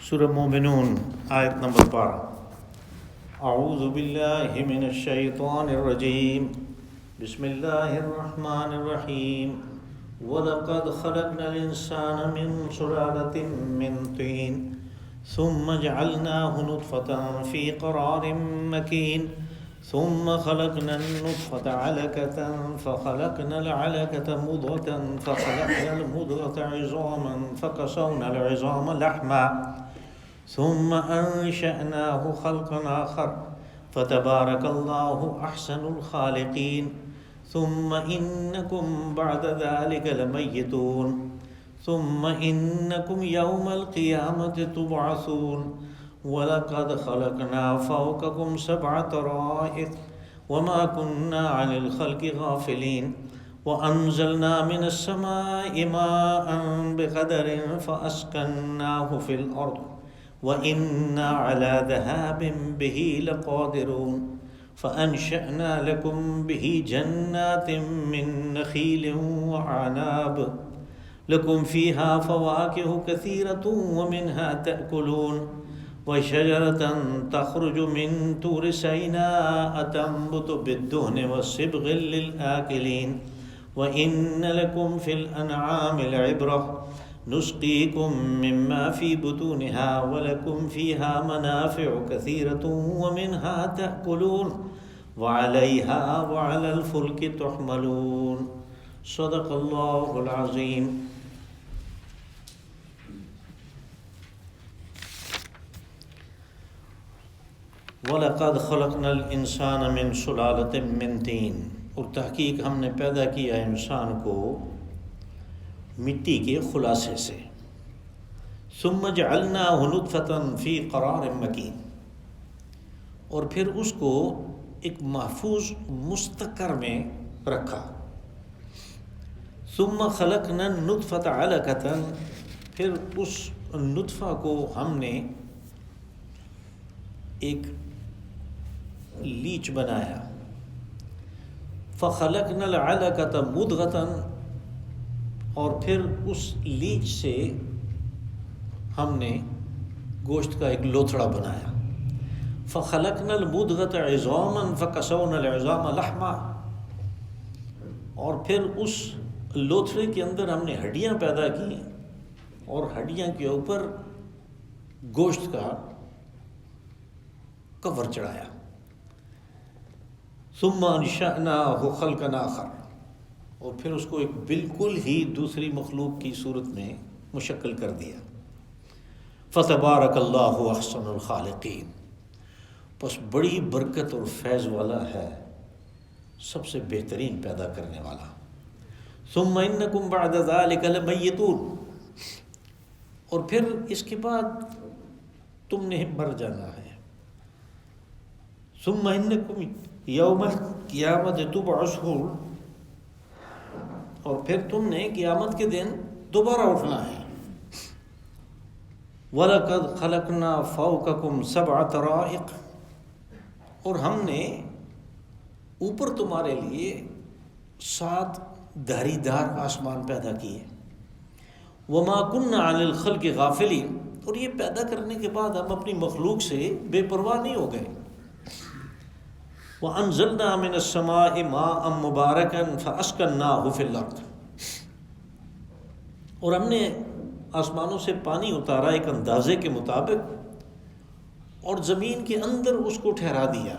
سورہ مومنون آیت نمبر 12۔ اعوذ باللہ من الشیطان الرجیم، بسم اللہ الرحمن الرحیم۔ وَلَقَدْ خَلَقْنَا الْإِنسَانَ مِنْ صُلَالَةٍ مِّنْ طِينٍ ثُمَّ جَعَلْنَاهُ نُطْفَةً فِي قَرَارٍ مَّكِينٍ ثُمَّ خَلَقْنَا النُّطْفَةَ عَلَقَةً فَخَلَقْنَا الْعَلَقَةَ مُضْغَةً فَخَلَقْنَا الْمُضْغَةَ عِظَامًا فَكَسَوْنَا الْعِظَامَ لَحْمًا ثم أنشأناه خلقا آخر فتبارك الله أحسن الخالقين ثم إنكم بعد ذلك لميتون ثم إنكم يوم القيامة تبعثون ولقد خلقنا فوقكم 7 طرائق وما كنا عن الخلق غافلين وأنزلنا من السماء ماء بقدر فأسكناه في الأرض وَإِنَّا عَلَى ذَهَابٍ بِهِ لَقَادِرُونَ فَأَنشَأْنَا لَكُمْ بِهِ جَنَّاتٍ مِّن نَخِيلٍ وَأَعْنَابٍ لَكُمْ فِيهَا فَوَاكِهُ كَثِيرَةٌ وَمِنْهَا تَأْكُلُونَ وَشَجَرَةً تَخْرُجُ مِن طُورِ سَيْنَاءَ تَنبُتُ بِالدُّهْنِ وَصِبْغٍ لِّلْآكِلِينَ وَإِنَّ لَكُمْ فِي الْأَنْعَامِ لَعِبْرَةً نسقيكم مما في بطونها ولكم فيها منافع كثيرة ومنها تأكلون وعليها وعلى الفلك تحملون صدق الله العظيم۔ وَلَقَدْ خَلَقْنَا الْإِنسَانَ مِنْ صُلَالَةٍ مِّن طِينٍ، اور تحقیق ہم نے پیدا کیا انسان کو مٹی کے خلاصے سے۔ ثم جعلناہ نطفۃ فی قرار مکین، اور پھر اس کو ایک محفوظ مستقر میں رکھا۔ ثم خلقنا النطفۃ علقۃ، پھر اس نطفہ کو ہم نے ایک لیچ بنایا۔ فخلقنا العلقۃ مضغۃ، اور پھر اس لیچ سے ہم نے گوشت کا ایک لوتھڑا بنایا۔ فخلقنا المضغۃ عظاما فکسونا العظام لحما، اور پھر اس لوتھڑے کے اندر ہم نے ہڈیاں پیدا کی اور ہڈیاں کے اوپر گوشت کا کور چڑھایا۔ ثم انشأناہ خلقا آخر، اور پھر اس کو ایک بالکل ہی دوسری مخلوق کی صورت میں مشکل کر دیا۔ فتبارک اللہ احسن الخالقین، پس بڑی برکت اور فیض والا ہے سب سے بہترین پیدا کرنے والا۔ ثم انکم بعد ذلک لمیتون، اور پھر اس کے بعد تم نے مر جانا ہے۔ ثم انکم یوم القیامت تبعثون، اور پھر تم نے قیامت کے دن دوبارہ اٹھنا ہے۔ وَلَقَدْ خَلَقْنَا فَوْقَكُمْ 7 طَرَائِقَ، اور ہم نے اوپر تمہارے لیے 7 دھاری دار آسمان پیدا کیے۔ وَمَا كُنَّا عَنِ الْخَلْقِ غَافِلِينَ، اور یہ پیدا کرنے کے بعد ہم اپنی مخلوق سے بے پرواہ نہیں ہو گئے۔ وَأَنزَلْنَا مِنَ السَّمَاءِ مَاءً مُبَارَكًا فَأَسْكَنَّاهُ فِي الْأَرْضِ، اور ہم نے آسمانوں سے پانی اتارا ایک اندازے کے مطابق اور زمین کے اندر اس کو ٹھہرا دیا۔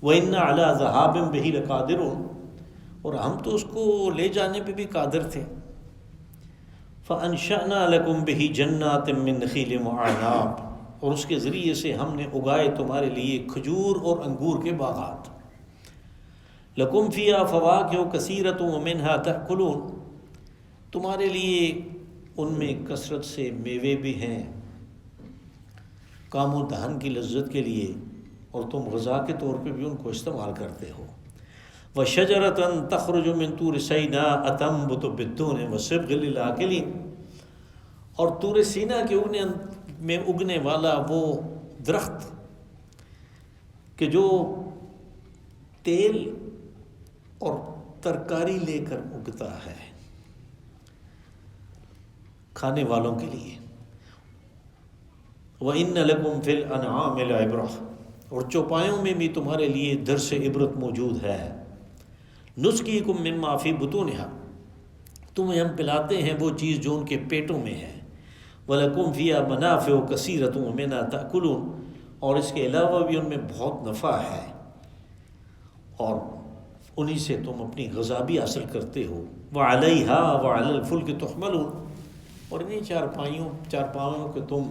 وَإِنَّا عَلَى ذَهَابٍ بِهِ لَقَادِرُونَ، اور ہم تو اس کو لے جانے پہ بھی قادر تھے۔ فَأَنشَأْنَا لَكُمْ بِهِ جَنَّاتٍ مِّن نَخِيلٍ وَأَعْنَابٍ، اور اس کے ذریعے سے ہم نے اگائے تمہارے لیے کھجور اور انگور کے باغات۔ لَكُمْ فِيهَا فَوَاكِهُ كَثِيرَةٌ وَمِنْهَا تَأْكُلُونَ، تمہارے لیے ان میں کثرت سے میوے بھی ہیں، کام و دہن کی لذت کے لیے، اور تم غذا کے طور پہ بھی ان کو استعمال کرتے ہو۔ وَشَجَرَةً تَخْرُجُ مِن طُورِ سَيْنَاءَ تَنبُتُ بِالدُّهْنِ وَصِبْغٍ لِّلْآكِلِينَ، اور طور سینا کے میں اگنے والا وہ درخت کہ جو تیل اور ترکاری لے کر اگتا ہے کھانے والوں کے لیے۔ وَإِنَّ لَكُمْ فِي الْأَنْعَامِ لَعِبْرَةً، اور چوپایوں میں بھی تمہارے لیے درس عبرت موجود ہے. نُسْقِيكُم مِّمَّا فِي بُطُونِهَا، تمہیں ہم پلاتے ہیں وہ چیز جو ان کے پیٹوں میں ہے. وَلَكُمْ فِيهَا مَنَافِعُ كَثِيرَةٌ وَمِنْهَا تَأْكُلُونَ، اور اس کے علاوہ بھی ان میں بہت نفع ہے اور انہی سے تم اپنی غذا بھی حاصل کرتے ہو. وَعَلَيْهَا وَعَلَى الْفُلْكِ تُحْمَلُونَ، اور انہیں چارپایوں کے تم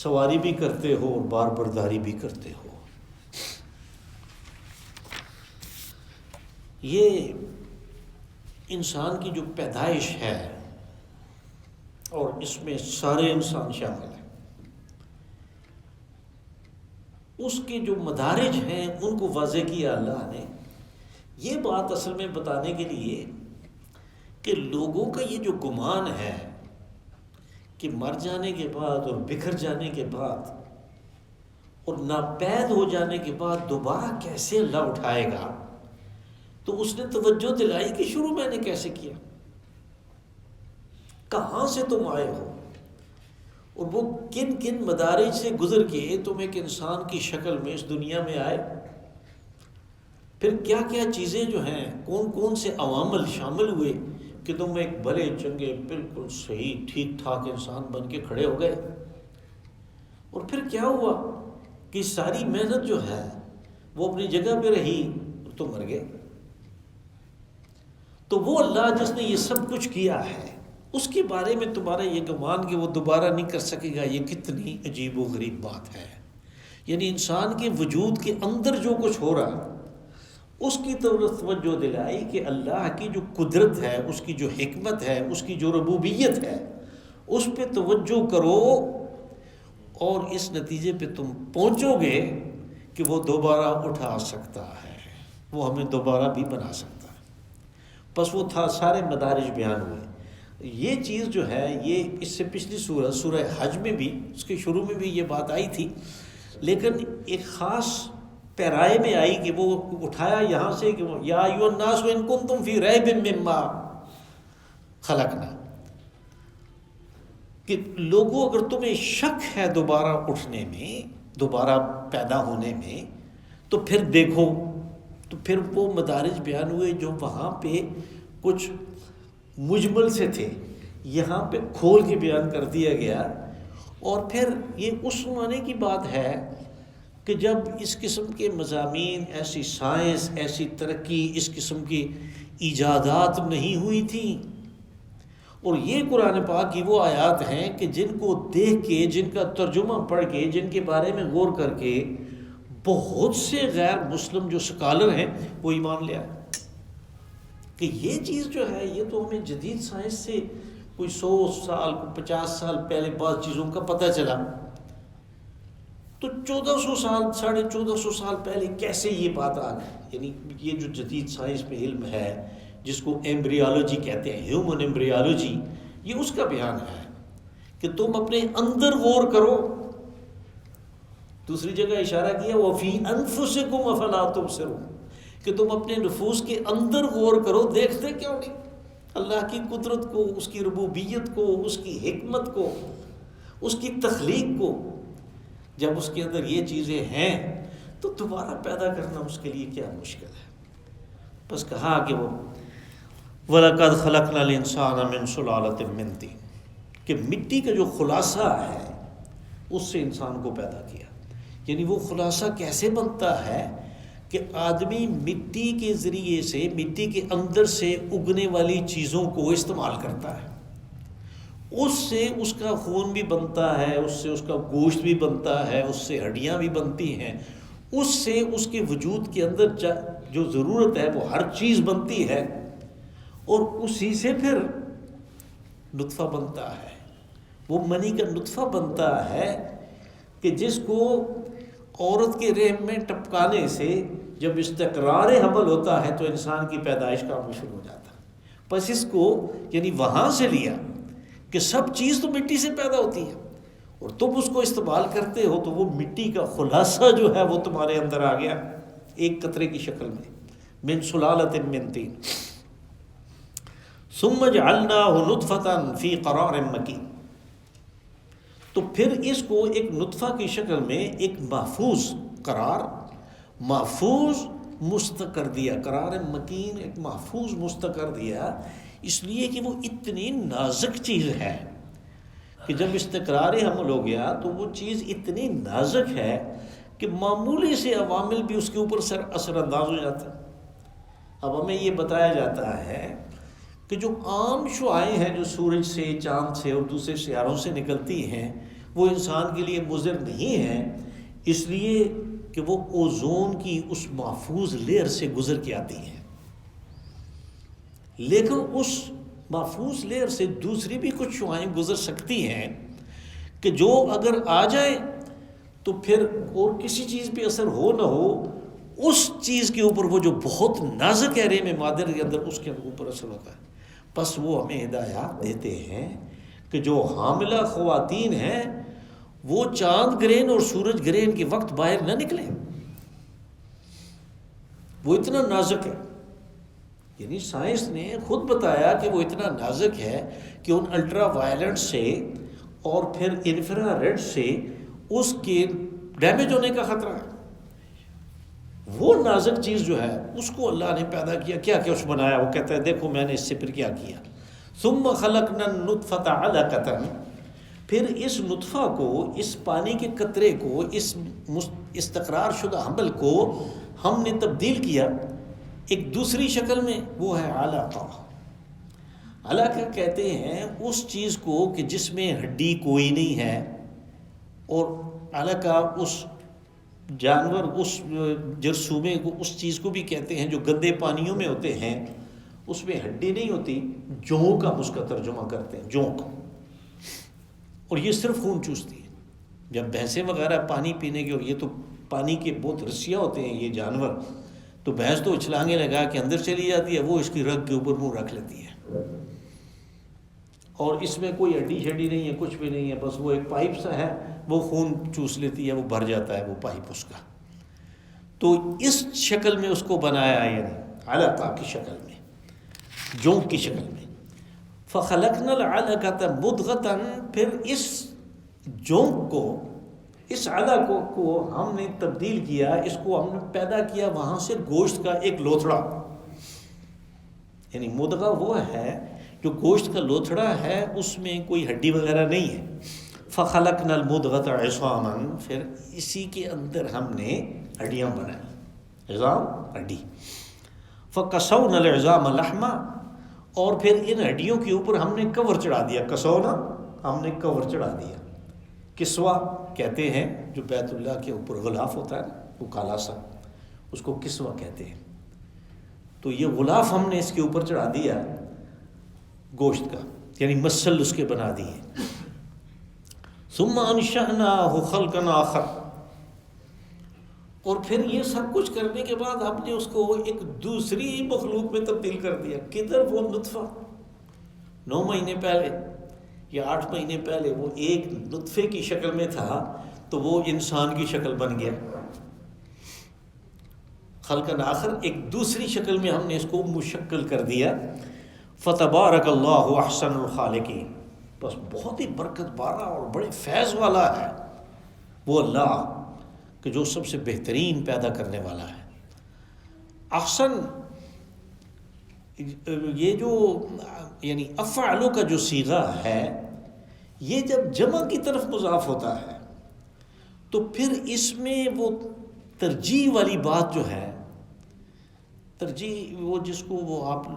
سواری بھی کرتے ہو اور بار برداری بھی کرتے ہو. یہ انسان کی جو پیدائش ہے اور اس میں سارے انسان شامل ہیں، اس کے جو مدارج ہیں ان کو واضح کیا اللہ نے. یہ بات اصل میں بتانے کے لیے کہ لوگوں کا یہ جو گمان ہے کہ مر جانے کے بعد اور بکھر جانے کے بعد اور ناپید ہو جانے کے بعد دوبارہ کیسے اللہ اٹھائے گا، تو اس نے توجہ دلائی کہ شروع میں نے کیسے کیا، کہاں سے تم آئے ہو اور وہ کن کن مدارج سے گزر کے تم ایک انسان کی شکل میں اس دنیا میں آئے. پھر کیا کیا چیزیں جو ہیں، کون کون سے عوامل شامل ہوئے کہ تم ایک بھلے چنگے بالکل صحیح ٹھیک ٹھاک انسان بن کے کھڑے ہو گئے. اور پھر کیا ہوا کہ ساری محنت جو ہے وہ اپنی جگہ پہ رہی اور تم مر گئے. تو وہ اللہ جس نے یہ سب کچھ کیا ہے، اس کے بارے میں تمہارا یہ گمان کہ وہ دوبارہ نہیں کر سکے گا، یہ کتنی عجیب و غریب بات ہے. یعنی انسان کے وجود کے اندر جو کچھ ہو رہا، اس کی طرف توجہ دلائی کہ اللہ کی جو قدرت ہے، اس کی جو حکمت ہے، اس کی جو ربوبیت ہے، اس پہ توجہ کرو اور اس نتیجے پہ تم پہنچو گے کہ وہ دوبارہ اٹھا سکتا ہے، وہ ہمیں دوبارہ بھی بنا سکتا ہے. بس وہ تھا، سارے مدارج بیان ہوئے. یہ چیز جو ہے یہ اس سے پچھلی سورہ حج میں بھی، اس کے شروع میں بھی یہ بات آئی تھی، لیکن ایک خاص پیرائے میں آئی کہ وہ اٹھایا یہاں سے کہ یا ایھا الناس ان کنتم فی ریب مما خلقنا، کہ لوگوں اگر تمہیں شک ہے دوبارہ اٹھنے میں، دوبارہ پیدا ہونے میں، تو پھر دیکھو. تو پھر وہ مدارج بیان ہوئے جو وہاں پہ کچھ مجمل سے تھے، یہاں پہ کھول کے بیان کر دیا گیا. اور پھر یہ اس زمانے کی بات ہے کہ جب اس قسم کے مضامین، ایسی سائنس، ایسی ترقی، اس قسم کی ایجادات نہیں ہوئی تھیں. اور یہ قرآن پاک کی وہ آیات ہیں کہ جن کو دیکھ کے، جن کا ترجمہ پڑھ کے، جن کے بارے میں غور کر کے بہت سے غیر مسلم جو سکالر ہیں وہ ایمان لے آئے کہ یہ چیز جو ہے یہ تو ہمیں جدید سائنس سے کوئی 100 سال 50 سال پہلے بعض چیزوں کا پتہ چلا، تو 1400 سال 1450 سال پہلے کیسے یہ بات آ گئی. یعنی یہ جو جدید سائنس میں علم ہے جس کو ایمبریالوجی کہتے ہیں، ہیومن ایمبریالوجی، یہ اس کا بیان ہے کہ تم اپنے اندر غور کرو. دوسری جگہ اشارہ کیا وَفِي أَنفُسِكُمْ أَفَلَا تُبْصِرُونَ، کہ تم اپنے نفوس کے اندر غور کرو، دیکھتے کیوں نہیں اللہ کی قدرت کو، اس کی ربوبیت کو، اس کی حکمت کو، اس کی تخلیق کو. جب اس کے اندر یہ چیزیں ہیں تو دوبارہ پیدا کرنا اس کے لیے کیا مشکل ہے. بس کہا کہ وہ وَلَقَدْ خَلَقْنَا الْإِنسَانَ مِنْ سُلَالَةٍ مِّن طِينٍ، کہ مٹی کا جو خلاصہ ہے اس سے انسان کو پیدا کیا. یعنی وہ خلاصہ کیسے بنتا ہے کہ آدمی مٹی کے ذریعے سے، مٹی کے اندر سے اگنے والی چیزوں کو استعمال کرتا ہے. اس سے اس کا خون بھی بنتا ہے، اس سے اس کا گوشت بھی بنتا ہے، اس سے ہڈیاں بھی بنتی ہیں، اس سے اس کے وجود کے اندر جو ضرورت ہے وہ ہر چیز بنتی ہے. اور اسی سے پھر نطفہ بنتا ہے، وہ منی کا نطفہ بنتا ہے کہ جس کو عورت کے رحم میں ٹپکانے سے جب استقرار حمل ہوتا ہے تو انسان کی پیدائش کا عمل شروع ہو جاتا ہے. بس اس کو یعنی وہاں سے لیا کہ سب چیز تو مٹی سے پیدا ہوتی ہے اور تم اس کو استعمال کرتے ہو، تو وہ مٹی کا خلاصہ جو ہے وہ تمہارے اندر آ گیا ایک قطرے کی شکل میں. من سلالۃ من طین ثم جعلناہ نطفۃ فی قرار مکین، تو پھر اس کو ایک نطفہ کی شکل میں ایک محفوظ قرار، محفوظ مستقر دیا، قرار مکین، ایک محفوظ مستقر دیا، اس لیے کہ وہ اتنی نازک چیز ہے کہ جب استقرار حمل ہو گیا تو وہ چیز اتنی نازک ہے کہ معمولی سے عوامل بھی اس کے اوپر اثر انداز ہو جاتا ہے۔ اب ہمیں یہ بتایا جاتا ہے کہ جو عام شعاعیں ہیں جو سورج سے، چاند سے اور دوسرے سیاروں سے نکلتی ہیں، وہ انسان کے لیے مضر نہیں ہیں، اس لیے کہ وہ اوزون کی اس محفوظ لیئر سے گزر کے آتی ہیں۔ لیکن اس محفوظ لیئر سے دوسری بھی کچھ شعاعیں گزر سکتی ہیں کہ جو اگر آ جائیں تو پھر اور کسی چیز پہ اثر ہو نہ ہو، اس چیز کے اوپر وہ جو بہت نازک ایرے میں مادر کے اندر اس کے اوپر اثر ہوتا ہے۔ بس وہ ہمیں ہدایات دیتے ہیں کہ جو حاملہ خواتین ہیں وہ چاند گرہن اور سورج گرہن کے وقت باہر نہ نکلیں، وہ اتنا نازک ہے۔ یعنی سائنس نے خود بتایا کہ وہ اتنا نازک ہے کہ ان الٹرا وائلٹ سے اور پھر انفرا ریڈ سے اس کے ڈیمیج ہونے کا خطرہ ہے۔ وہ نازک چیز جو ہے اس کو اللہ نے پیدا کیا، کیا کیا اس بنایا، وہ کہتا ہے دیکھو میں نے اس سے پھر کیا کیا، ثم خلقنا النطفة علقة، پھر اس نطفہ کو، اس پانی کے قطرے کو، اس استقرار شدہ حمل کو ہم نے تبدیل کیا ایک دوسری شکل میں، وہ ہے علقہ۔ علقہ کہتے ہیں اس چیز کو کہ جس میں ہڈی کوئی نہیں ہے، اور علقہ اس جانور، اس جرثومے کو، اس چیز کو بھی کہتے ہیں جو گندے پانیوں میں ہوتے ہیں، اس میں ہڈی نہیں ہوتی، جونک ہم اس کا ترجمہ کرتے ہیں، جونک، اور یہ صرف خون چوستی ہے۔ جب بھینسیں وغیرہ پانی پینے کی، اور یہ تو پانی کے بہت رسیاں ہوتے ہیں یہ جانور، تو بھینس تو چھلانگے لگا کے اندر چلی جاتی ہے، وہ اس کی رگ کے اوپر منہ رکھ لیتی ہے، اور اس میں کوئی ہڈی شڈی نہیں ہے، کچھ بھی نہیں ہے، بس وہ ایک پائپ سا ہے، وہ خون چوس لیتی ہے، وہ بھر جاتا ہے وہ پائپ اس کا۔ تو اس شکل میں اس کو بنایا، یعنی علقہ کی شکل میں، جونک کی شکل میں۔ فَخَلَقْنَا الْعَلَقَةَ مُضْغَةً، پھر اس جونک کو، اس علقہ کو ہم نے تبدیل کیا، اس کو ہم نے پیدا کیا وہاں سے گوشت کا ایک لوتھڑا، یعنی مدغہ وہ ہے جو گوشت کا لوتھڑا ہے، اس میں کوئی ہڈی وغیرہ نہیں ہے۔ فَخَلَقْنَا الْمُضْغَةَ عِظَامًا، پھر اسی کے اندر ہم نے ہڈیاں بنائی، عظام ہڈی۔ فَقَسَوْنَا الْعِظَامَ لَحْمًا، اور پھر ان ہڈیوں کے اوپر ہم نے کور چڑھا دیا، کسونا، ہم نے کور چڑھا دیا۔ کسوہ کہتے ہیں جو بیت اللہ کے اوپر غلاف ہوتا ہے وہ کالا سا، اس کو کسوہ کہتے ہیں۔ تو یہ غلاف ہم نے اس کے اوپر چڑھا دیا گوشت کا، یعنی مسل اس کے بنا دیے۔ ثم انشأناه خلقا آخر، اور پھر یہ سب کچھ کرنے کے بعد ہم نے اس کو ایک دوسری مخلوق میں تبدیل کر دیا۔ کدھر وہ نطفہ 9 مہینے پہلے یا 8 مہینے پہلے وہ ایک نطفے کی شکل میں تھا، تو وہ انسان کی شکل بن گیا۔ خلقاً آخر، ایک دوسری شکل میں ہم نے اس کو مشکل کر دیا۔ فتبارک اللہ احسن الخالقین، بس بہت ہی برکت بارہ اور بڑے فیض والا ہے وہ اللہ کہ جو سب سے بہترین پیدا کرنے والا ہے۔ احسن، یہ جو یعنی افعلو کا جو صیغہ ہے، یہ جب جمع کی طرف مضاف ہوتا ہے تو پھر اس میں وہ ترجیح والی بات جو ہے، ترجیح وہ جس کو وہ آپ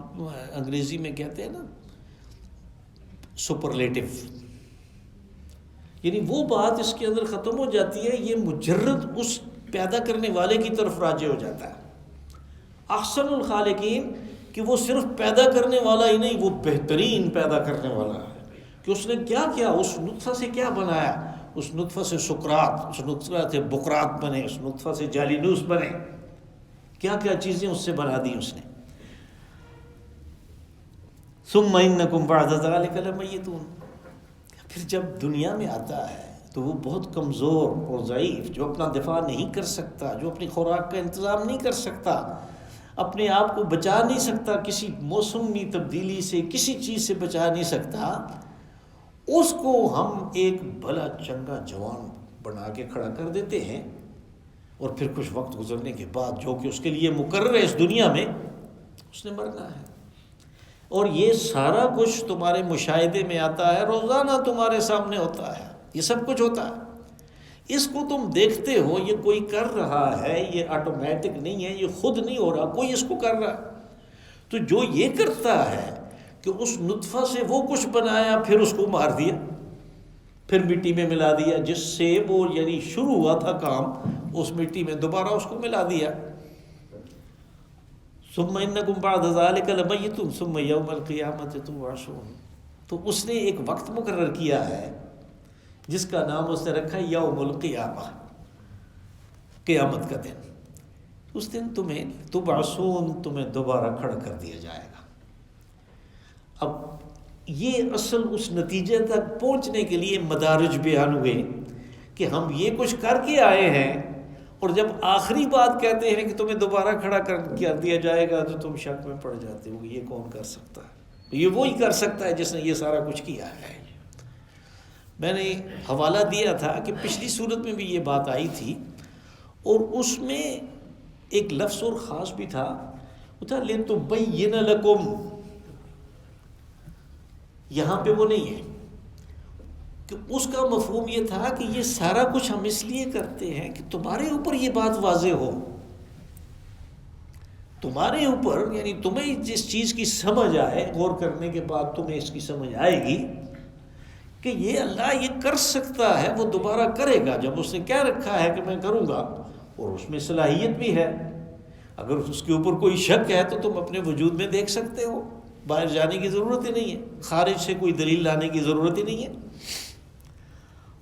انگریزی میں کہتے ہیں نا سپرلیٹو، یعنی وہ بات اس کے اندر ختم ہو جاتی ہے، یہ مجرد اس پیدا کرنے والے کی طرف راجع ہو جاتا ہے۔ احسن الخالقین، کہ وہ صرف پیدا کرنے والا ہی نہیں، وہ بہترین پیدا کرنے والا ہے کہ اس نے کیا کیا، اس نطفہ سے کیا بنایا، اس نطفہ سے سقراط، اس نطفہ سے بقراط بنے، اس نطفہ سے جالینوس بنے، کیا کیا چیزیں اس سے بنا دی اس نے۔ ثم انکم بعد ذلک لمیتون، پھر جب دنیا میں آتا ہے تو وہ بہت کمزور اور ضعیف، جو اپنا دفاع نہیں کر سکتا، جو اپنی خوراک کا انتظام نہیں کر سکتا، اپنے آپ کو بچا نہیں سکتا، کسی موسمی تبدیلی سے، کسی چیز سے بچا نہیں سکتا، اس کو ہم ایک بھلا چنگا جوان بنا کے کھڑا کر دیتے ہیں، اور پھر کچھ وقت گزرنے کے بعد جو کہ اس کے لیے مقرر ہے اس دنیا میں، اس نے مرنا ہے۔ اور یہ سارا کچھ تمہارے مشاہدے میں آتا ہے، روزانہ تمہارے سامنے ہوتا ہے، یہ سب کچھ ہوتا ہے، اس کو تم دیکھتے ہو، یہ کوئی کر رہا ہے، یہ آٹومیٹک نہیں ہے، یہ خود نہیں ہو رہا، کوئی اس کو کر رہا ہے۔ تو جو یہ کرتا ہے کہ اس نطفہ سے وہ کچھ بنایا، پھر اس کو مار دیا، پھر مٹی میں ملا دیا، جس سے وہ یعنی شروع ہوا تھا کام، اس مٹی میں دوبارہ اس کو ملا دیا۔ ثم انکم بعد ذلک لمیتون ثم یوم القیامۃ تبعثون۔ تو اس نے ایک وقت مقرر کیا ہے جس کا نام اس نے رکھا یوم القیامہ، قیامت کا دن۔ اس دن تمہیں تبعثون، تمہیں دوبارہ کھڑا کر دیا جائے گا۔ اب یہ اصل اس نتیجے تک پہنچنے کے لیے مدارج بیان ہوئے کہ ہم یہ کچھ کر کے آئے ہیں، اور جب آخری بات کہتے ہیں کہ تمہیں دوبارہ کھڑا کر دیا جائے گا تو تم شک میں پڑ جاتے ہو کہ یہ کون کر سکتا ہے؟ یہ وہی کر سکتا ہے جس نے یہ سارا کچھ کیا ہے۔ میں نے حوالہ دیا تھا کہ پچھلی صورت میں بھی یہ بات آئی تھی، اور اس میں ایک لفظ اور خاص بھی تھا، وہ تھا لِتُبَيِّنَ لَكُمْ۔ یہاں پہ وہ نہیں ہے کہ اس کا مفہوم یہ تھا کہ یہ سارا کچھ ہم اس لیے کرتے ہیں کہ تمہارے اوپر یہ بات واضح ہو، تمہارے اوپر یعنی تمہیں جس چیز کی سمجھ آئے، غور کرنے کے بعد تمہیں اس کی سمجھ آئے گی کہ یہ اللہ یہ کر سکتا ہے، وہ دوبارہ کرے گا جب اس نے کہہ رکھا ہے کہ میں کروں گا، اور اس میں صلاحیت بھی ہے۔ اگر اس کے اوپر کوئی شک ہے تو تم اپنے وجود میں دیکھ سکتے ہو، باہر جانے کی ضرورت ہی نہیں ہے، خارج سے کوئی دلیل لانے کی ضرورت ہی نہیں ہے۔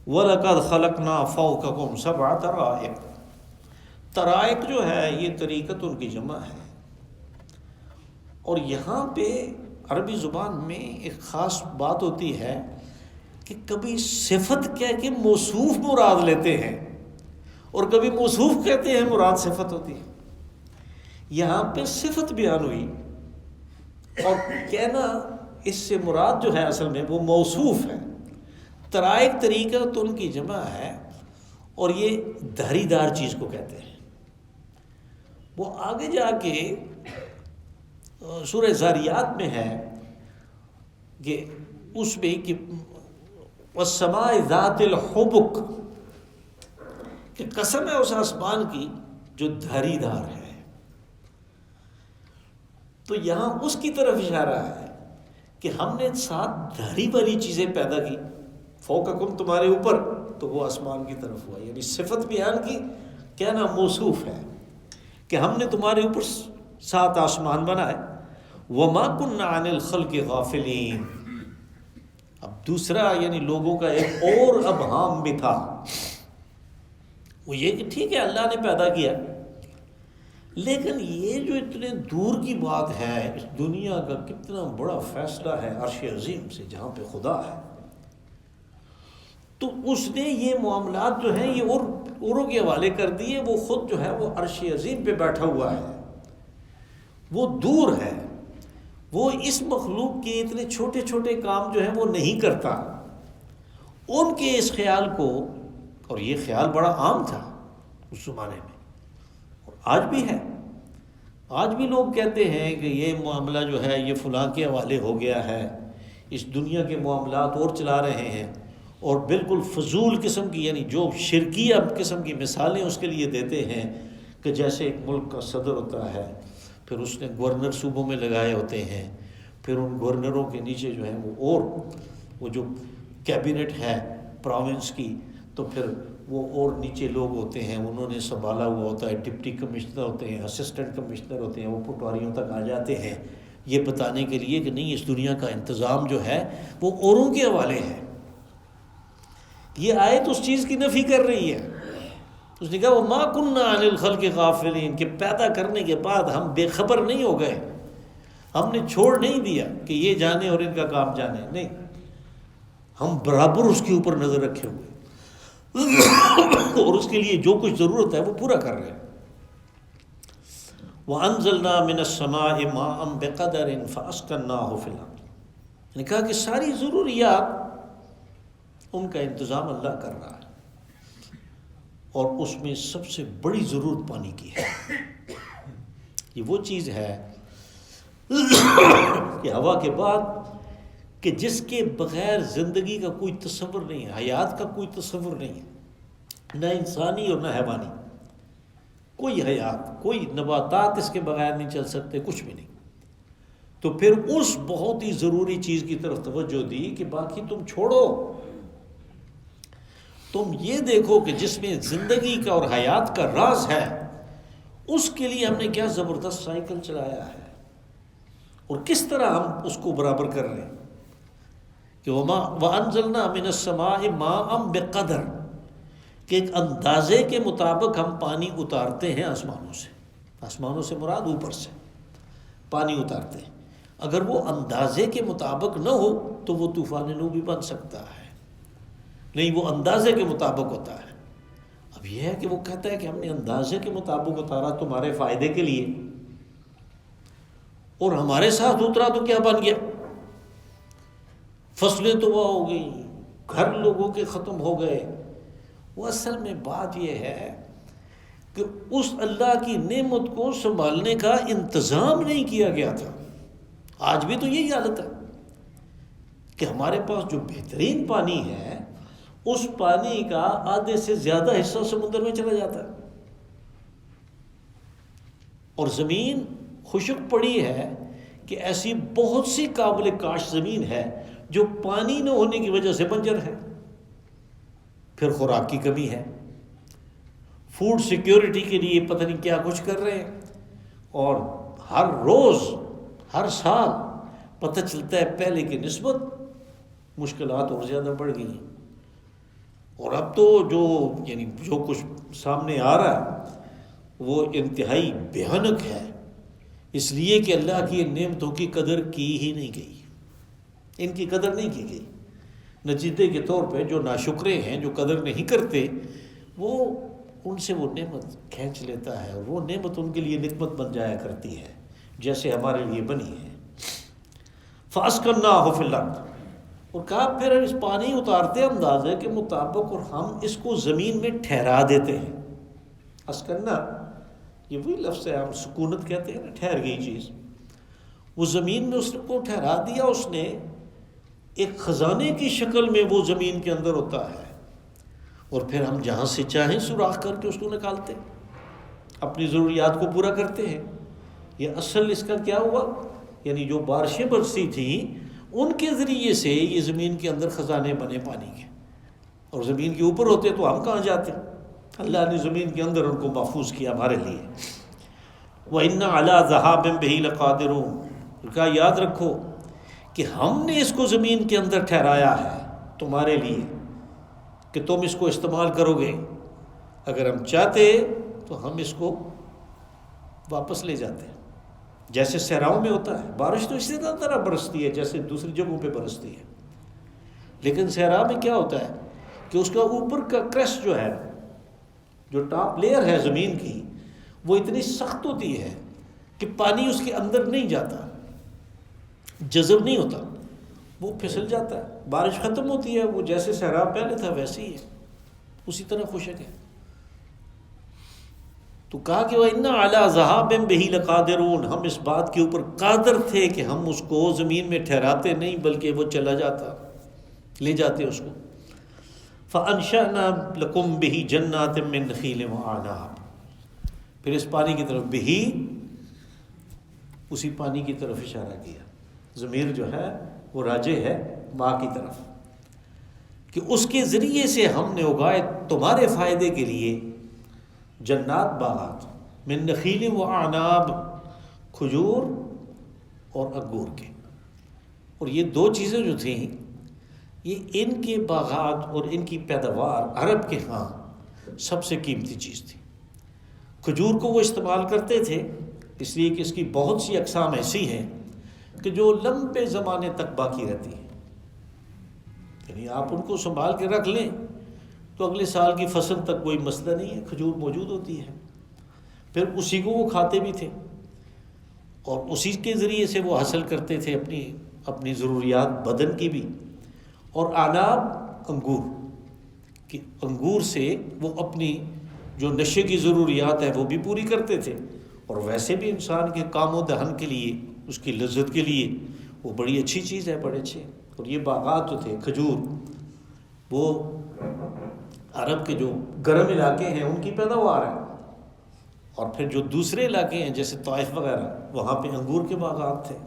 وَلَقَدْ خَلَقْنَا فَوْقَكُمْ سَبْعَ طَرَائِقَ۔ طرائق جو ہے یہ طریقت ان کی جمع ہے، اور یہاں پہ عربی زبان میں ایک خاص بات ہوتی ہے کہ کبھی صفت کہہ کے موصوف مراد لیتے ہیں، اور کبھی موصوف کہتے ہیں مراد صفت ہوتی ہے۔ یہاں پہ صفت بیان ہوئی، اور کہنا اس سے مراد جو ہے اصل میں وہ موصوف ہے۔ طرائق طریقہ تو ان کی جمع ہے، اور یہ دھاری دار چیز کو کہتے ہیں۔ وہ آگے جا کے سورہ زاریات میں ہے کہ اس میں کہ والسماء ذات الحبک، کہ قسم ہے اس آسمان کی جو دھاری دار ہے۔ تو یہاں اس کی طرف اشارہ ہے کہ ہم نے ساتھ دھاری والی چیزیں پیدا کی، فوقکم تمہارے اوپر، تو وہ آسمان کی طرف ہوا، یعنی صفت بیان کی، کہنا موصوف ہے کہ ہم نے تمہارے اوپر 7 آسمان بنائے۔ وَمَا كُنَّا عَنِ الْخَلْقِ غَافِلِينَ۔ اب دوسرا یعنی لوگوں کا ایک اور ابہام بھی تھا، وہ یہ کہ ٹھیک ہے اللہ نے پیدا کیا، لیکن یہ جو اتنے دور کی بات ہے، اس دنیا کا کتنا بڑا فیصلہ ہے عرش عظیم سے جہاں پہ خدا ہے، تو اس نے یہ معاملات جو ہیں یہ اوروں کے حوالے کر دیے۔ وہ خود جو ہے وہ عرش عظیم پہ بیٹھا ہوا ہے، وہ دور ہے، وہ اس مخلوق کے اتنے چھوٹے چھوٹے کام جو ہیں وہ نہیں کرتا۔ ان کے اس خیال کو، اور یہ خیال بڑا عام تھا اس زمانے میں، اور آج بھی ہے، آج بھی لوگ کہتے ہیں کہ یہ معاملہ جو ہے یہ فلاں کے حوالے ہو گیا ہے، اس دنیا کے معاملات اور چلا رہے ہیں، اور بالکل فضول قسم کی یعنی جو شرکیہ قسم کی مثالیں اس کے لیے دیتے ہیں کہ جیسے ایک ملک کا صدر ہوتا ہے، پھر اس نے گورنر صوبوں میں لگائے ہوتے ہیں، پھر ان گورنروں کے نیچے جو ہے وہ جو کیبنٹ ہے پروونس کی، تو پھر وہ اور نیچے لوگ ہوتے ہیں، انہوں نے سنبھالا ہوا ہوتا ہے، ڈپٹی کمشنر ہوتے ہیں، اسسٹنٹ کمشنر ہوتے ہیں، وہ پٹواریوں تک آ جاتے ہیں یہ بتانے کے لیے کہ نہیں اس دنیا کا انتظام جو ہے وہ اوروں کے حوالے ہے۔ یہ آیت اس چیز کی نفی کر رہی ہے۔ اس نے کہا وَمَا كُنَّا عَنِ الْخَلْقِ غَافِلِينَ، کہ پیدا کرنے کے بعد ہم بے خبر نہیں ہو گئے، ہم نے چھوڑ نہیں دیا کہ یہ جانے اور ان کا کام جانے، نہیں، ہم برابر اس کے اوپر نظر رکھے ہوئے اور اس کے لیے جو کچھ ضرورت ہے وہ پورا کر رہے ہیں۔ وَأَنزَلْنَا مِنَ السَّمَاءِ مَاءً بِقَدَرٍ فَأَسْقَيْنَاهُ فِي الْأَرْضِ۔ نے کہا کہ ساری ضروریات ان کا انتظام اللہ کر رہا ہے، اور اس میں سب سے بڑی ضرورت پانی کی ہے۔ یہ وہ چیز ہے کہ ہوا کے بعد کہ جس کے بغیر زندگی کا کوئی تصور نہیں ہے، حیات کا کوئی تصور نہیں ہے، نہ انسانی اور نہ حیوانی، کوئی حیات، کوئی نباتات اس کے بغیر نہیں چل سکتے، کچھ بھی نہیں۔ تو پھر اس بہت ہی ضروری چیز کی طرف توجہ دی کہ باقی تم چھوڑو، تم یہ دیکھو کہ جس میں زندگی کا اور حیات کا راز ہے، اس کے لیے ہم نے کیا زبردست سائیکل چلایا ہے، اور کس طرح ہم اس کو برابر کر رہے ہیں کہ وَأَنزَلْنَا مِنَ السَّمَاءِ مَاءً بِقَدْرٍ، کہ ایک اندازے کے مطابق ہم پانی اتارتے ہیں آسمانوں سے۔ آسمانوں سے مراد اوپر سے پانی اتارتے ہیں۔ اگر وہ اندازے کے مطابق نہ ہو تو وہ طوفان نوح بھی بن سکتا ہے، نہیں، وہ اندازے کے مطابق ہوتا ہے۔ اب یہ ہے کہ وہ کہتا ہے کہ ہم نے اندازے کے مطابق اتارا تمہارے فائدے کے لیے، اور ہمارے ساتھ اترا تو کیا بن گیا؟ فصلیں تباہ ہو گئی، گھر لوگوں کے ختم ہو گئے۔ وہ اصل میں بات یہ ہے کہ اس اللہ کی نعمت کو سنبھالنے کا انتظام نہیں کیا گیا تھا۔ آج بھی تو یہی حالت ہے کہ ہمارے پاس جو بہترین پانی ہے، اس پانی کا آدھے سے زیادہ حصہ سمندر میں چلا جاتا ہے، اور زمین خشک پڑی ہے کہ ایسی بہت سی قابل کاشت زمین ہے جو پانی نہ ہونے کی وجہ سے بنجر ہے۔ پھر خوراک کی کمی ہے، فوڈ سیکیورٹی کے لیے پتہ نہیں کیا کچھ کر رہے ہیں، اور ہر روز ہر سال پتہ چلتا ہے پہلے کی نسبت مشکلات اور زیادہ بڑھ گئی ہیں۔ اور اب تو جو کچھ سامنے آ رہا ہے وہ انتہائی بھیانک ہے، اس لیے کہ اللہ کی ان نعمتوں کی قدر کی ہی نہیں گئی، ان کی قدر نہیں کی گئی۔ نتیجے کے طور پہ جو ناشکرے ہیں، جو قدر نہیں کرتے، وہ ان سے وہ نعمت کھینچ لیتا ہے، اور وہ نعمت ان کے لیے نقمت بن جایا کرتی ہے، جیسے ہمارے لیے بنی ہے۔ فَأَسْكَنَّاهُ فِي الْأَرْضِ، اور کہا پھر اس پانی اتارتے اندازے کے مطابق، اور ہم اس کو زمین میں ٹھہرا دیتے ہیں۔ اسکنا یہ وہی لفظ ہے، ہم سکونت کہتے ہیں نا، ٹھہر گئی چیز۔ وہ زمین میں اس کو ٹھہرا دیا اس نے، ایک خزانے کی شکل میں وہ زمین کے اندر ہوتا ہے، اور پھر ہم جہاں سے چاہیں سوراخ کر کے اس کو نکالتے، اپنی ضروریات کو پورا کرتے ہیں۔ یہ اصل اس کا کیا ہوا، یعنی جو بارشیں برسی تھیں ان کے ذریعے سے یہ زمین کے اندر خزانے بنے پانی کے، اور زمین کے اوپر ہوتے تو ہم کہاں جاتے؟ اللہ نے زمین کے اندر ان کو محفوظ کیا ہمارے لیے۔ وَإِنَّ عَلَىٰ ذَهَابٍ بِهِ لَقَادِرُونَ، کہا یاد رکھو کہ ہم نے اس کو زمین کے اندر ٹھہرایا ہے تمہارے لیے کہ تم اس کو استعمال کرو گے۔ اگر ہم چاہتے تو ہم اس کو واپس لے جاتے ہیں، جیسے صحراؤں میں ہوتا ہے۔ بارش تو اسی طرح برستی ہے جیسے دوسری جگہوں پہ برستی ہے، لیکن صحرا میں کیا ہوتا ہے کہ اس کا اوپر کا کرسٹ جو ہے، جو ٹاپ لیئر ہے زمین کی، وہ اتنی سخت ہوتی ہے کہ پانی اس کے اندر نہیں جاتا، جذب نہیں ہوتا، وہ پھسل جاتا ہے۔ بارش ختم ہوتی ہے، وہ جیسے صحرا پہلے تھا ویسے ہی ہے، اسی طرح خشک ہے۔ تو کہا کہ وَإِنَّ عَلَىٰ ذَهَابٍ بِهِ لَقَادِرُونَ، ہم اس بات کے اوپر قادر تھے کہ ہم اس کو زمین میں ٹھہراتے نہیں بلکہ وہ چلا جاتا، لے جاتے اس کو۔ فَأَنشَأْنَا لَكُمْ بِهِ جَنَّاتٍ مِّن نَخِيلٍ وَأَعْنَابٍ، پھر اس پانی کی طرف بہی، اسی پانی کی طرف اشارہ کیا۔ ضمیر جو ہے وہ راجع ہے ماں کی طرف، کہ اس کے ذریعے سے ہم نے اگائے تمہارے فائدے کے لیے جنات، باغات، من نخیل و اعناب، کھجور اور انگور کے۔ اور یہ دو چیزیں جو تھیں، یہ ان کے باغات اور ان کی پیداوار عرب کے ہاں سب سے قیمتی چیز تھی۔ کھجور کو وہ استعمال کرتے تھے اس لیے کہ اس کی بہت سی اقسام ایسی ہیں کہ جو لمبے زمانے تک باقی رہتی ہیں، یعنی آپ ان کو سنبھال کے رکھ لیں تو اگلے سال کی فصل تک کوئی مسئلہ نہیں ہے، کھجور موجود ہوتی ہے۔ پھر اسی کو وہ کھاتے بھی تھے، اور اسی کے ذریعے سے وہ حاصل کرتے تھے اپنی ضروریات بدن کی بھی۔ اور اعناب انگور کہ انگور سے وہ اپنی جو نشے کی ضروریات ہے وہ بھی پوری کرتے تھے، اور ویسے بھی انسان کے کام و دہن کے لیے، اس کی لذت کے لیے وہ بڑی اچھی چیز ہے، بڑے اچھے۔ اور یہ باغات جو تھے کھجور، وہ عرب کے جو گرم علاقے ہیں ان کی پیداوار ہے، اور پھر جو دوسرے علاقے ہیں جیسے طائف وغیرہ وہاں پہ انگور کے باغات تھے۔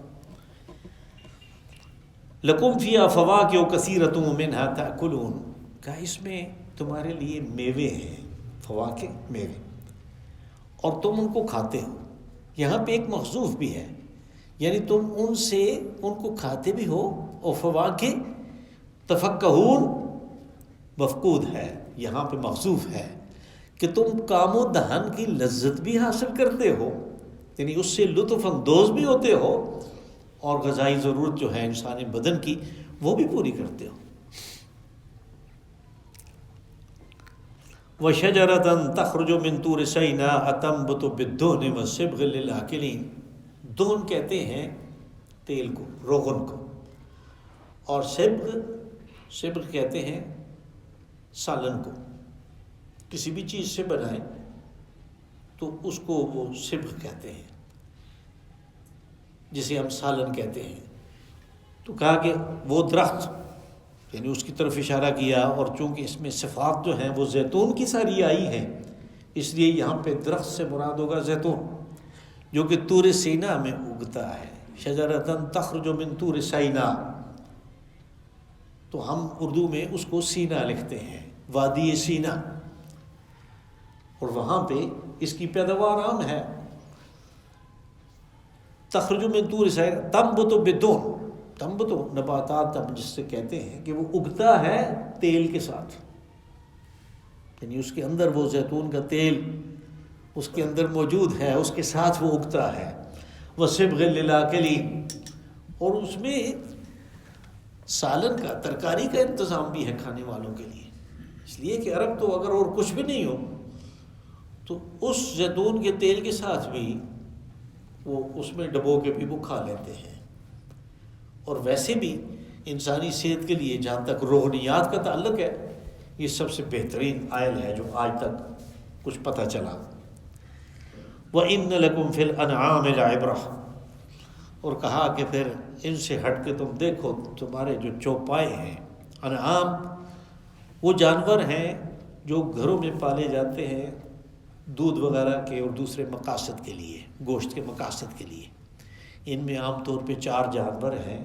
لَكُمْ فِيهَا فَوَاكِهُ كَثِيرَةٌ وَمِنْهَا تَأْكُلُونَ، کہا اس میں تمہارے لیے میوے ہیں، فواکہ میوے، اور تم ان کو کھاتے ہو۔ یہاں پہ ایک محذوف بھی ہے، یعنی تم ان سے ان کو کھاتے بھی ہو، اور فواکہ تفکہون مفقود ہے، یہاں پہ محذوف ہے کہ تم کام و دہن کی لذت بھی حاصل کرتے ہو، یعنی اس سے لطف اندوز بھی ہوتے ہو، اور غذائی ضرورت جو ہے انسانی بدن کی وہ بھی پوری کرتے ہو۔ وَشَجَرَةً تَخْرُجُ مِن طُورِ سِينَاءَ تَنبُتُ بِالدُّهْنِ وَالصِّبْغِ لِلْآكِلِينَ، دہن کہتے ہیں تیل کو، روغن کو، اور صبغ کہتے ہیں سالن کو۔ کسی بھی چیز سے بنائیں تو اس کو وہ صبغ کہتے ہیں، جسے ہم سالن کہتے ہیں۔ تو کہا کہ وہ درخت، یعنی اس کی طرف اشارہ کیا، اور چونکہ اس میں صفات جو ہیں وہ زیتون کی ساری آئی ہیں، اس لیے یہاں پہ درخت سے مراد ہوگا زیتون، جو کہ طور سینا میں اگتا ہے۔ شجرۃ تخرج من طور سینا، تو ہم اردو میں اس کو سینا لکھتے ہیں، وادی سینا، اور وہاں پہ اس کی پیداوار عام ہے۔ تخرج من طور سینا تنبت بالدہن، تنبت نباتات ہم جس سے کہتے ہیں کہ وہ اگتا ہے تیل کے ساتھ، یعنی اس کے اندر وہ زیتون کا تیل اس کے اندر موجود ہے، اس کے ساتھ وہ اگتا ہے۔ وَصِبْغٍ لِلْآكِلِينَ، اور اس میں سالن کا، ترکاری کا انتظام بھی ہے کھانے والوں کے لیے، اس لیے کہ عرب تو اگر اور کچھ بھی نہیں ہو تو اس زیتون کے تیل کے ساتھ بھی وہ اس میں ڈبو کے بھی وہ کھا لیتے ہیں۔ اور ویسے بھی انسانی صحت کے لیے جہاں تک روغنیات کا تعلق ہے، یہ سب سے بہترین آئل ہے جو آج تک کچھ پتہ چلا۔ وَإِنَّ لَكُمْ فِي الْأَنْعَامِ لَعِبْرَةً، اور کہا کہ پھر ان سے ہٹ کے تم دیکھو تمہارے جو چوپائے ہیں، انعام وہ جانور ہیں جو گھروں میں پالے جاتے ہیں دودھ وغیرہ کے اور دوسرے مقاصد کے لیے، گوشت کے مقاصد کے لیے۔ ان میں عام طور پہ 4 جانور ہیں،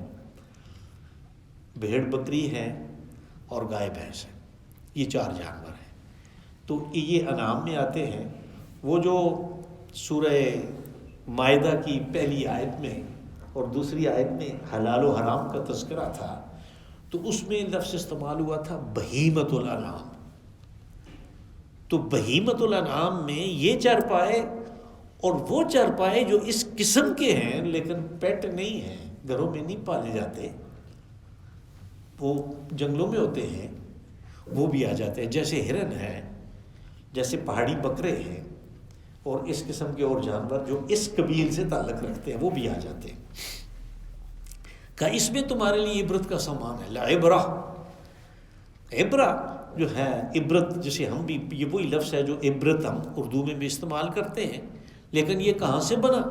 بھیڑ بکری ہے اور گائے بھینس ہے، یہ 4 جانور ہیں۔ تو یہ انعام میں آتے ہیں۔ وہ جو سورہ مائدہ کی پہلی آیت میں اور دوسری آیت میں حلال و حرام کا تذکرہ تھا، تو اس میں لفظ استعمال ہوا تھا بہیمۃ الانعام۔ تو بہیمۃ الانعام میں یہ چارپائے اور وہ چارپائے جو اس قسم کے ہیں لیکن پیٹ نہیں ہیں، گھروں میں نہیں پالے جاتے، وہ جنگلوں میں ہوتے ہیں، وہ بھی آ جاتے ہیں، جیسے ہرن ہے، جیسے پہاڑی بکرے ہیں، اور اس قسم کے اور جانور جو اس قبیل سے تعلق رکھتے ہیں وہ بھی آ جاتے ہیں۔ کہ اس میں تمہارے لیے عبرت کا سامان ہے، لعبرہ، عبرہ جو ہے عبرت، جسے ہم بھی، یہ وہی لفظ ہے جو عبرت ہم اردو میں بھی استعمال کرتے ہیں، لیکن یہ کہاں سے بنا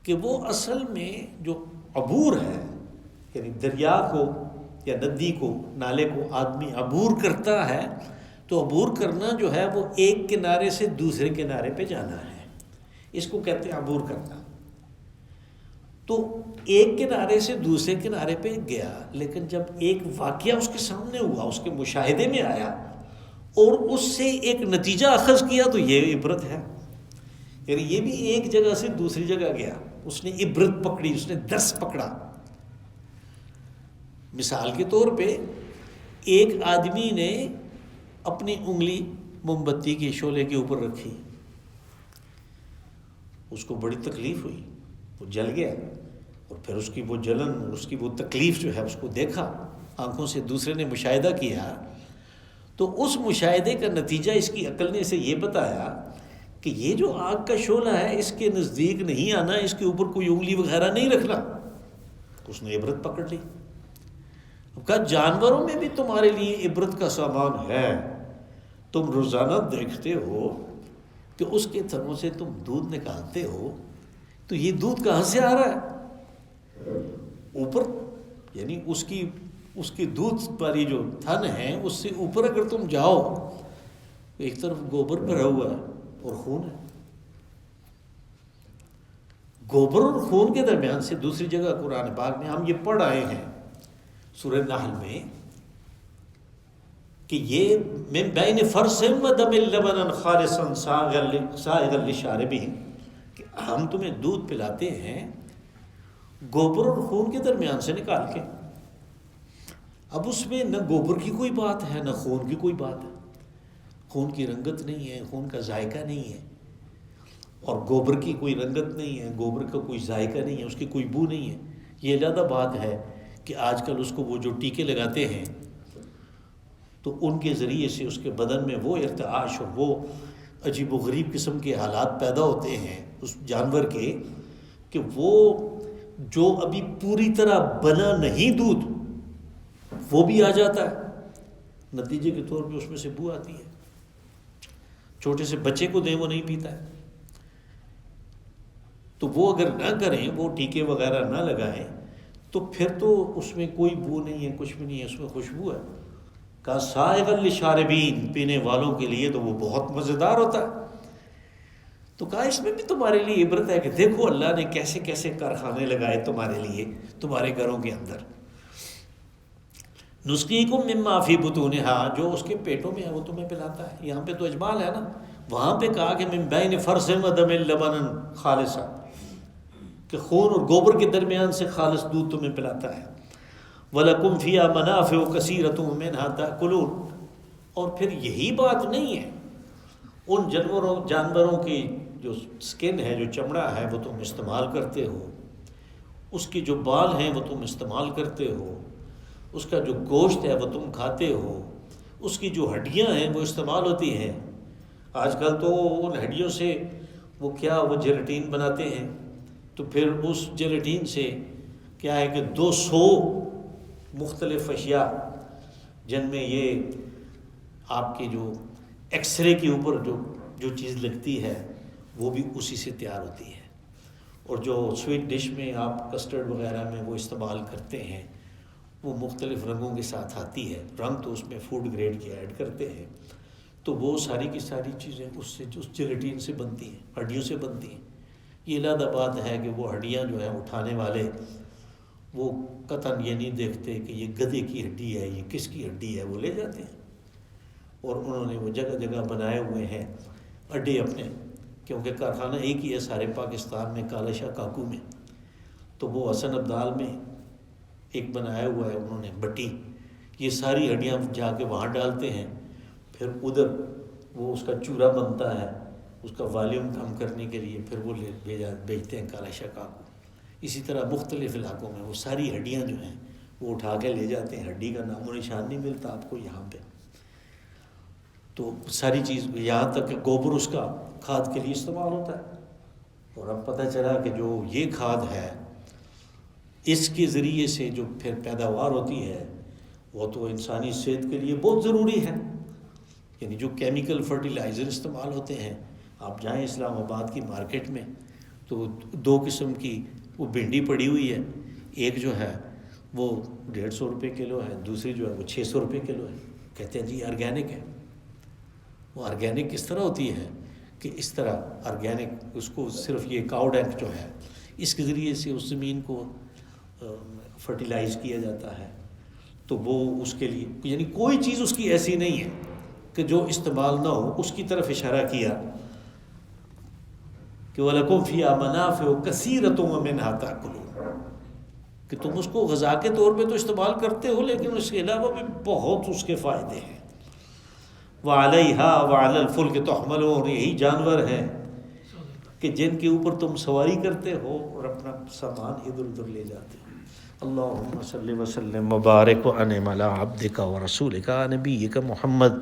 کہ وہ اصل میں جو عبور ہے، یعنی دریا کو یا ندی کو، نالے کو آدمی عبور کرتا ہے، تو عبور کرنا جو ہے وہ ایک کنارے سے دوسرے کنارے پہ جانا ہے، اس کو کہتے ہیں عبور کرنا۔ تو ایک کنارے سے دوسرے کنارے پہ گیا، لیکن جب ایک واقعہ اس کے سامنے ہوا، اس کے مشاہدے میں آیا اور اس سے ایک نتیجہ اخذ کیا، تو یہ عبرت ہے۔ یعنی یہ بھی ایک جگہ سے دوسری جگہ گیا، اس نے عبرت پکڑی، اس نے درس پکڑا۔ مثال کے طور پہ ایک آدمی نے اپنی انگلی موم بتی کے شعلے کے اوپر رکھی، اس کو بڑی تکلیف ہوئی، وہ جل گیا، اور پھر اس کی وہ جلن اور اس کی وہ تکلیف جو ہے اس کو دیکھا آنکھوں سے، دوسرے نے مشاہدہ کیا، تو اس مشاہدے کا نتیجہ اس کی عقل نے اسے یہ بتایا کہ یہ جو آگ کا شعلہ ہے اس کے نزدیک نہیں آنا، اس کے اوپر کوئی انگلی وغیرہ نہیں رکھنا۔ اس نے عبرت پکڑ لی۔ اب کہا جانوروں میں بھی تمہارے لیے عبرت کا سامان ہے، تم روزانہ دیکھتے ہو کہ اس کے تھنوں سے تم دودھ نکالتے ہو، تو یہ دودھ کہاں سے آ رہا ہے؟ اوپر، یعنی اس کی دودھ والی جو تھن ہے اس سے اوپر اگر تم جاؤ تو ایک طرف گوبر بھرا ہوا ہے اور خون ہے، گوبر اور خون کے درمیان سے دوسری جگہ قرآن پاک میں ہم یہ پڑھ آئے ہیں سورہ نحل میں کہ یہ من بین فرث و دم لبنا خالصا سائغا للشاربین، کہ ہم تمہیں دودھ پلاتے ہیں گوبر اور خون کے درمیان سے نکال کے۔ اب اس میں نہ گوبر کی کوئی بات ہے نہ خون کی کوئی بات ہے، خون کی رنگت نہیں ہے، خون کا ذائقہ نہیں ہے، اور گوبر کی کوئی رنگت نہیں ہے، گوبر کا کوئی ذائقہ نہیں ہے، اس کی کوئی بو نہیں ہے۔ یہ علیحدہ بات ہے کہ آج کل اس کو وہ جو ٹیکے لگاتے ہیں تو ان کے ذریعے سے اس کے بدن میں وہ ارتعاش اور وہ عجیب و غریب قسم کے حالات پیدا ہوتے ہیں اس جانور کے کہ وہ جو ابھی پوری طرح بنا نہیں دودھ وہ بھی آ جاتا ہے، نتیجے کے طور پہ اس میں سے بو آتی ہے۔ چھوٹے سے بچے کو دیں وہ نہیں پیتا ہے، تو وہ اگر نہ کریں، وہ ٹیکے وغیرہ نہ لگائیں تو پھر تو اس میں کوئی بو نہیں ہے، کچھ بھی نہیں ہے، اس میں خوشبو ہے۔ کہا سائغا للشاربین، پینے والوں کے لیے تو وہ بہت مزیدار ہوتا ہے۔ تو کہا اس میں بھی تمہارے لیے عبرت ہے کہ دیکھو اللہ نے کیسے کیسے کارخانے لگائے تمہارے لیے تمہارے گھروں کے اندر۔ نسقیکم مما فی بطونہا، جو اس کے پیٹوں میں ہے وہ تمہیں پلاتا ہے۔ یہاں پہ تو اجمال ہے نا، وہاں پہ کہا کہ من بین فرث و دم لبنا خالصا، کہ خون اور گوبر کے درمیان سے خالص دودھ تمہیں پلاتا ہے۔ وَلَكُمْ فِيهَا مَنَافِعُ كَثِيرَةٌ وَمِنْهَا تَأْكُلُونَ، اور پھر یہی بات نہیں ہے، ان جانوروں کی جو سکن ہے، جو چمڑا ہے وہ تم استعمال کرتے ہو، اس کے جو بال ہیں وہ تم استعمال کرتے ہو، اس کا جو گوشت ہے وہ تم کھاتے ہو، اس کی جو ہڈیاں ہیں وہ استعمال ہوتی ہیں۔ آج کل تو ان ہڈیوں سے وہ جیلیٹین بناتے ہیں، تو پھر اس جیلیٹین سے کیا ہے کہ 200 مختلف اشیاء جن میں یہ آپ کے جو ایکس رے کے اوپر جو چیز لگتی ہے وہ بھی اسی سے تیار ہوتی ہے، اور جو سویٹ ڈش میں آپ کسٹرڈ وغیرہ میں وہ استعمال کرتے ہیں وہ مختلف رنگوں کے ساتھ آتی ہے، رنگ تو اس میں فوڈ گریڈ کے ایڈ کرتے ہیں، تو وہ ساری کی ساری چیزیں اس جیلیٹین سے بنتی ہیں، ہڈیوں سے بنتی ہیں۔ یہ علیحدہ بات ہے کہ وہ ہڈیاں جو ہیں اٹھانے والے وہ قطعاً یہ نہیں دیکھتے کہ یہ گدھے کی ہڈی ہے، یہ کس کی ہڈی ہے، وہ لے جاتے ہیں، اور انہوں نے وہ جگہ جگہ بنائے ہوئے ہیں اڈے اپنے، کیونکہ کارخانہ ایک ہی ہے سارے پاکستان میں، کالا شاہ کاکو میں، تو وہ حسن ابدال میں ایک بنایا ہوا ہے انہوں نے بٹی، یہ ساری ہڈیاں جا کے وہاں ڈالتے ہیں، پھر ادھر وہ اس کا چورا بنتا ہے، اس کا والیوم کم کرنے کے لیے پھر وہ بیچتے ہیں کالا شاہ کاکو۔ اسی طرح مختلف علاقوں میں وہ ساری ہڈیاں جو ہیں وہ اٹھا کے لے جاتے ہیں، ہڈی کا نام و نشان نہیں ملتا آپ کو یہاں پہ۔ تو ساری چیز یہاں تک کہ گوبر اس کا کھاد کے لیے استعمال ہوتا ہے، اور اب پتہ چلا کہ جو یہ کھاد ہے اس کے ذریعے سے جو پھر پیداوار ہوتی ہے وہ تو انسانی صحت کے لیے بہت ضروری ہے، یعنی جو کیمیکل فرٹیلائزر استعمال ہوتے ہیں، آپ جائیں اسلام آباد کی مارکیٹ میں تو 2 قسم کی وہ بھنڈی پڑی ہوئی ہے، ایک جو ہے وہ 150 روپے کلو ہے، دوسری جو ہے وہ 600 روپے کلو ہے، کہتے ہیں جی آرگینک ہے۔ وہ آرگینک کس طرح ہوتی ہے کہ اس طرح آرگینک اس کو صرف یہ کاؤ ڈنگ جو ہے اس کے ذریعے سے اس زمین کو فرٹیلائز کیا جاتا ہے، تو وہ اس کے لیے یعنی کوئی چیز اس کی ایسی نہیں ہے کہ جو استعمال نہ ہو۔ اس کی طرف اشارہ کیا کہ وَلَكُمْ فِيهَا مَنَافِعُ كَثِيرَةٌ وَمِنْهَا تَأْكُلُونَ، کہ تم اس کو غذا کے طور پہ تو استعمال کرتے ہو لیکن اس کے علاوہ بھی بہت اس کے فائدے ہیں۔ وَعَلَيْهَا وَعَلَى الْفُلْكِ تُحْمَلُونَ، یہی جانور ہیں کہ جن کے اوپر تم سواری کرتے ہو اور اپنا سامان ادھر ادھر لے جاتے ہو۔ اللہم صلی وسلم وبارک وانعم علی عبدک ورسولک نبیک محمد